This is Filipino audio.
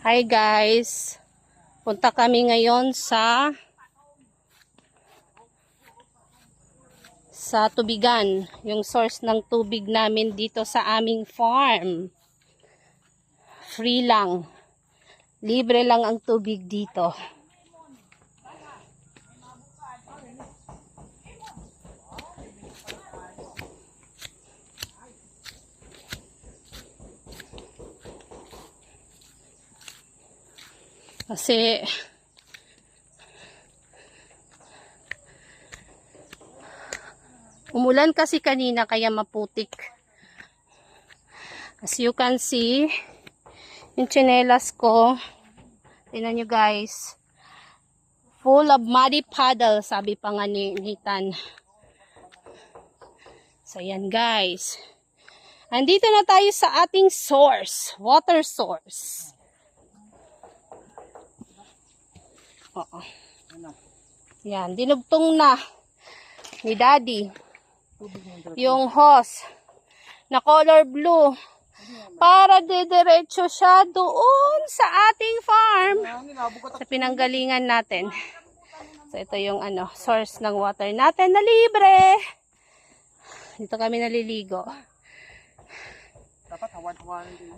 Hi guys, punta kami ngayon sa tubigan, yung source ng tubig namin dito sa aming farm. Free lang, libre lang ang tubig dito. Kasi umulan kasi kanina kaya maputik. As you can see, yung tsinelas ko, tingnan nyo guys, full of muddy puddle, sabi pa nga ni Nathan. So yan guys, andito na tayo sa ating source, water source. Oo. Yan, dinugtong na ni Daddy yung hose na color blue para didiretso siya doon sa ating farm sa pinanggalingan natin. So ito yung source ng water natin na libre. Dito kami naliligo. Dapat hawan-hawanan din.